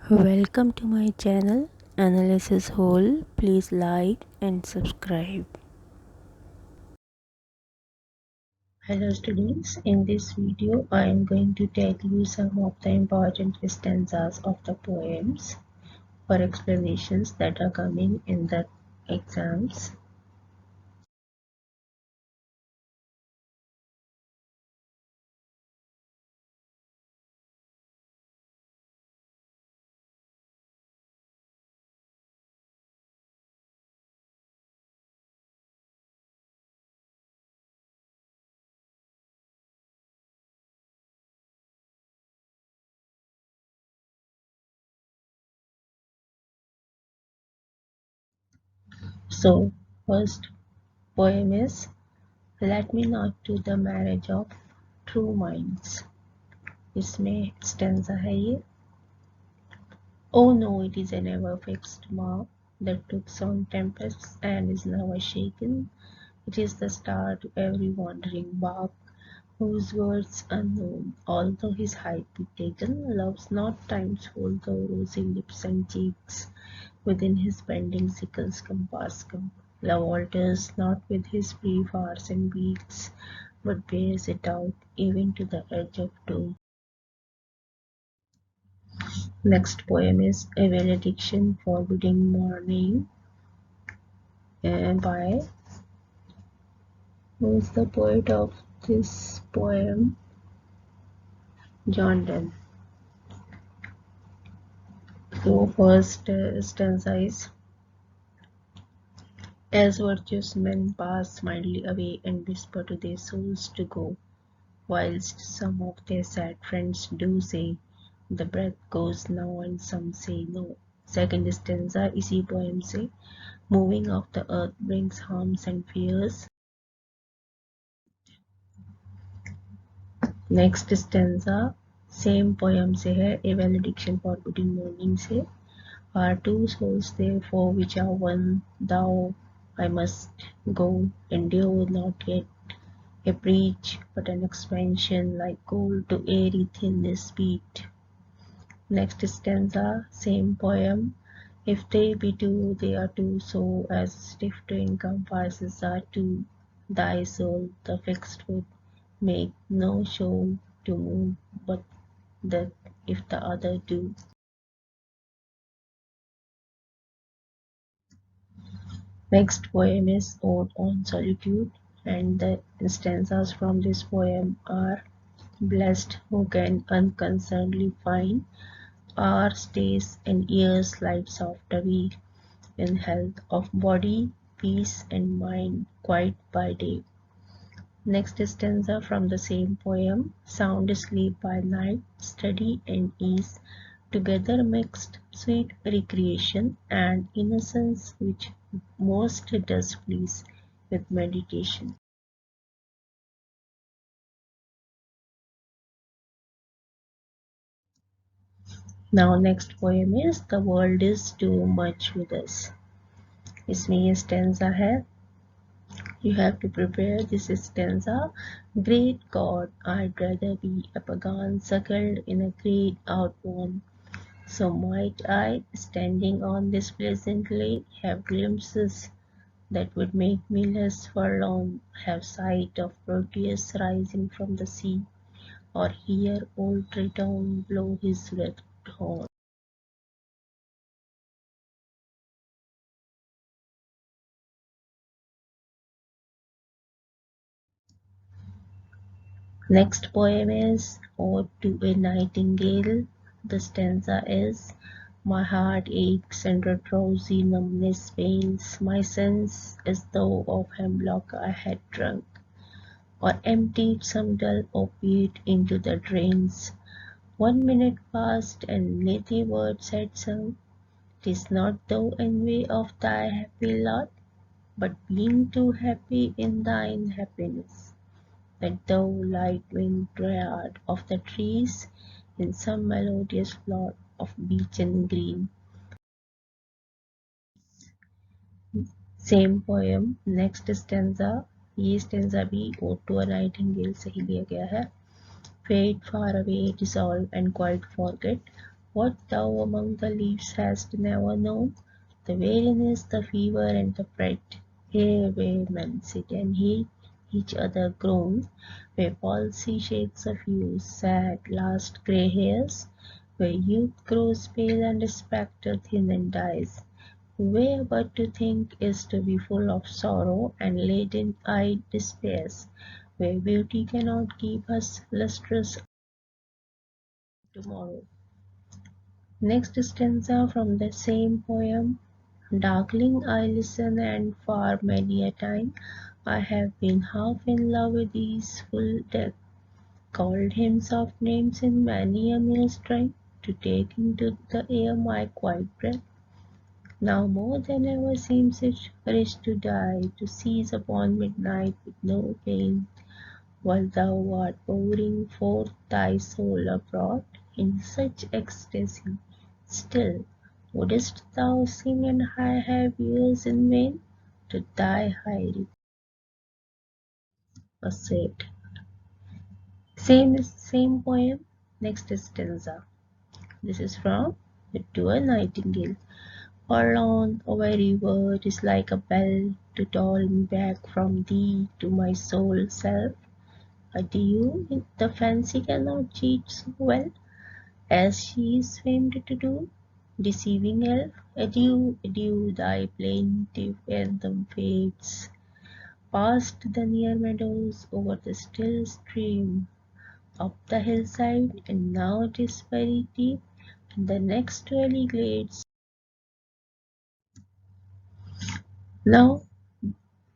Welcome to my channel Analysis Whole. Please like and subscribe. Hello students, in this video I am going to tell you some of the important stanzas of the poems for explanations that are coming in the exams. So, first poem is Let Me Not to the Marriage of True Minds. इसमें stanza है ये Oh no, it is an ever-fixed mark that looks on tempests and is never shaken. It is the star to every wandering bark, whose words unknown, although his height be taken, loves not time's hold the rosy lips and cheeks. Within his bending sickle's compass love alters not with his brief hours and weeks, but bears it out even to the edge of doom. Next poem is A Valediction Forbidding Mourning by who is the poet of this poem? John Donne. So first stanza is As virtuous men pass mildly away and whisper to their souls to go, whilst some of their sad friends do say, the breath goes now and some say no. Second stanza इसी poem से Moving of the earth brings harms and fears. Next stanza same poem से है A Valediction Forbidding Mourning से Are two souls therefore which are one, thou I must go, endure not yet a breach, but an expansion like gold to airy thinness beat. Next stanza, same poem. If they be two, they are two, so as stiff twin compasses are two. Thy soul, the fixed foot, make no show to move, but that if the other do. Next poem is Ode on Solitude, and the stanzas from this poem are Blessed who can unconcernedly find hours, days, and years lights after we in health of body, peace, and mind, quiet by day. Next stanza from the same poem Sound sleep by night, study and ease, together mixed sweet recreation and innocence which most does please with meditation. Now next poem is The World is Too Much with Us. इसमें ये stanza है You have to prepare this stanza. Great God, I'd rather be a pagan suckled in a great outworn. So might I, standing on this pleasant lake, have glimpses that would make me less forlorn, have sight of Proteus rising from the sea, or hear old Triton blow his red horn. Next poem is Ode to a Nightingale. The stanza is My heart aches under drowsy numbness pains, my sense as though of hemlock I had drunk, or emptied some dull opiate into the drains. 1 minute passed and nathy words had sung, "'Tis not thou envy of thy happy lot, but being too happy in thine happiness, that thou light-winged dryad of the trees, in some melodious plot of beechen green." Same poem next stanza ये stanza भी odd to a Nightingale से ही लिया गया है Fade far away, dissolve and quite forget what thou among the leaves hast never known, the wherein is the fever and the fret, here where men sit and hear each other groan, where palsy shakes a few sad last grey hairs, where youth grows pale and spectre thin and dies, where but to think is to be full of sorrow and laden-eyed despairs, where beauty cannot keep us lustrous tomorrow. Next stanza from the same poem. Darkling I listen, and for many a time I have been half in love with these full death, called him soft names in many a meal strike, to take into the air my quiet breath. Now more than ever seems it rich to die, to seize upon midnight with no pain, while thou art pouring forth thy soul abroad in such ecstasy. Still, wouldst thou sing and I have ears in vain? To thy high pursuit. Same poem, next stanza. This is from To a Nightingale. Forlorn, a very word is like a bell to toll me back from thee to my sole self. Adieu, the fancy cannot cheat so well as she is famed to do. Deceiving elf, adieu, adieu, thy plaintive anthem fades. Past the near meadows, over the still stream, up the hillside, and now it is very deep, in the next valley glades. Now,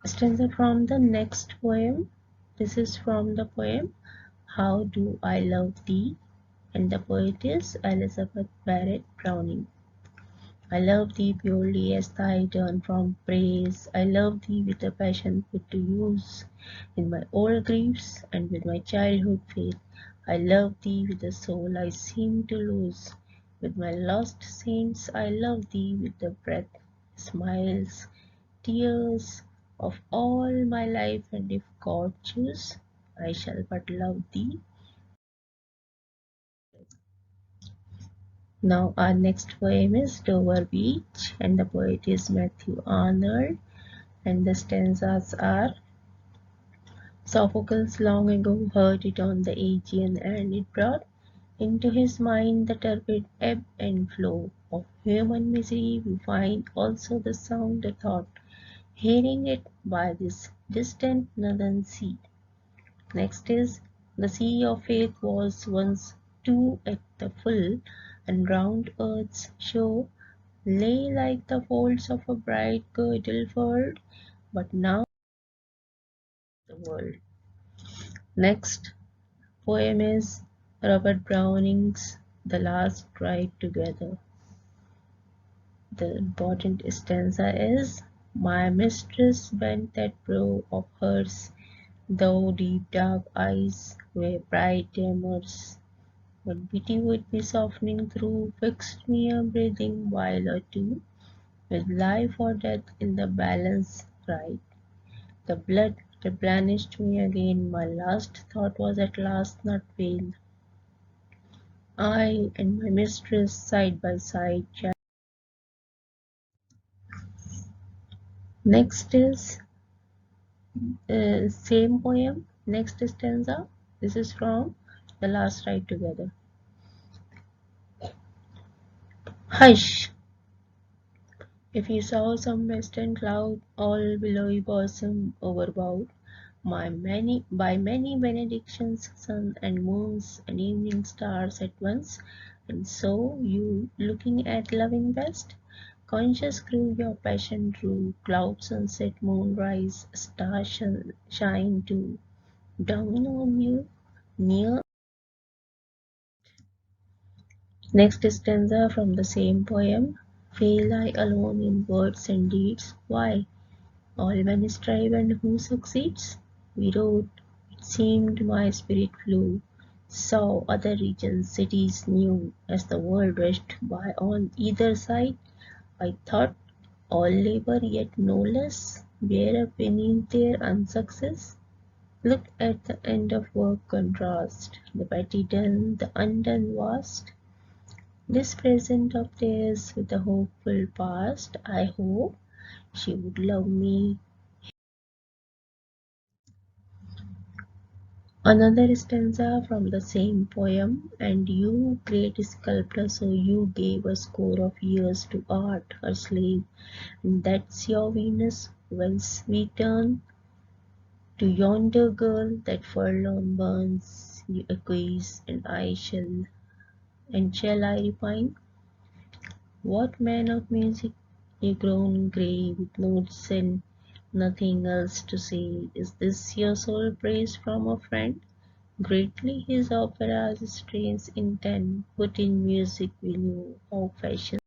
stanza from the next poem. This is from the poem How Do I Love Thee? And the poet is Elizabeth Barrett Browning. I love thee purely as thy turn from praise. I love thee with a passion put to use in my old griefs and with my childhood faith. I love thee with the soul I seem to lose. With my lost saints I love thee with the breath, smiles, tears of all my life, and if God choose, I shall but love thee. Now our next poem is Dover Beach, and the poet is Matthew Arnold, and the stanzas are: Sophocles long ago heard it on the Aegean, and it brought into his mind the turbid ebb and flow of human misery. We find also the sound, the thought, hearing it by this distant northern sea. Next is the sea of faith was once too at the full, and round earth's shore lay like the folds of a bright girdle furled, but now the world. Next poem is Robert Browning's The Last Ride Together. The important stanza is: My mistress bent that brow of hers, though deep dark eyes were bright tremors, but pity would be softening through, fixed me a breathing while or two, with life or death in the balance right. The blood replenished me again, my last thought was at last not vain. I and my mistress side by side. Next is same poem, next stanza. This is from The Last Ride Together. Hush! If you saw some western cloud, all billowy bosom overbowed, by many benedictions, sun and moons and evening stars at once, and so you, looking at loving best, conscious grew your passion true, cloud sunset, moonrise, star shine too, down on you, near. Next stanza from the same poem. Fail I alone in words and deeds? Why? All men strive, and who succeeds? We rode, it seemed my spirit flew, saw other regions, cities new, as the world rushed by on either side. I thought all labor, yet no less, bear up beneath their unsuccess. Look at the end of work contrast, the petty done, the undone vast. This present of theirs with a hopeful past, I hope she would love me. Another stanza from the same poem, and you, great sculptor, so you gave a score of years to art, her slave, and that's your Venus. Whence we turn to yonder girl that forlorn burns, you acquiesce, and shall I repine? What man of music, you grown grey with notes and nothing else to say? Is this your sole praise from a friend? Greatly his opera's strains intent, put in music we knew how fashion.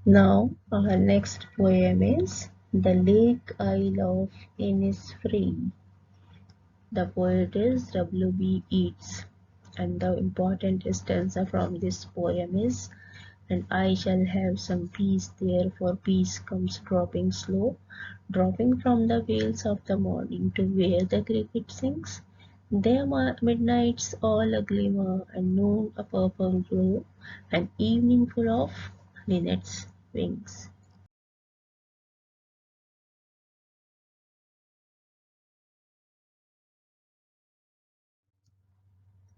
Now our next poem is The Lake Isle of Innisfree. The poet is W.B. Yeats, and the important stanza from this poem is and I shall have some peace there, for peace comes dropping slow, dropping from the vales of the morning to where the cricket sings. There midnight's all a glimmer, and noon a purple glow, and evening full of linnets' wings.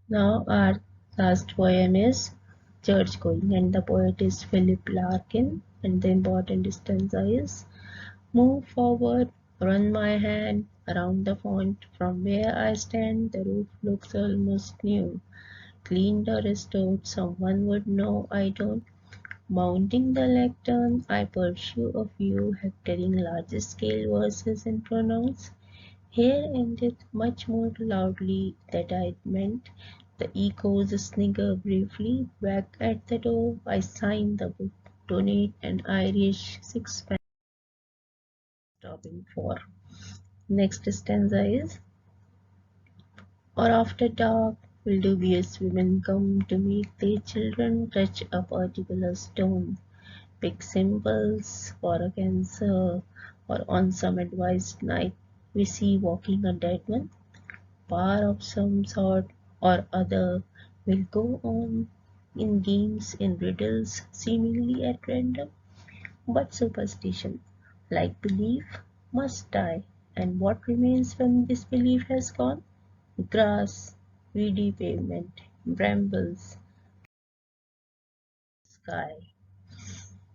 Now our last poem is Church Going, and the poet is Philip Larkin, and the important stanza is move forward, run my hand around the font. From where I stand, the roof looks almost new. Cleaned or restored, someone would know I don't. Mounting the lectern, I pursue a few hectoring large scale verses and pronouns. Here endeth much more loudly that I meant. The echoes snigger briefly. Back at the door, I sign the book, donate an Irish sixpence. Stopping for. Next stanza is or after dark will dubious women come to make their children touch a particular stone, pick symbols for a cancer, or on some advised night we see walking a dead one. Power of some sort or other will go on in games, in riddles, seemingly at random, but superstition, like belief, must die, and what remains when this belief has gone? Grass, weedy pavement, brambles, sky.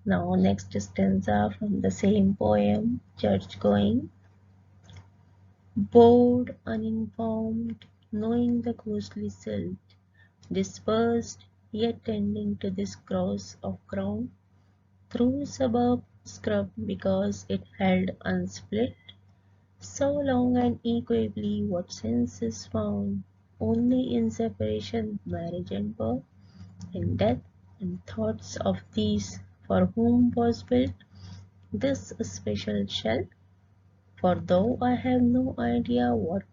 Now next stanza from the same poem, Church Going. Bored, uninformed, knowing the ghostly silt, dispersed, yet tending to this cross of ground, through suburb scrub because it held unsplit, so long and equably what sense is found only in separation, marriage and birth, in death, and thoughts of these for whom was built this special shell. For though I have no idea what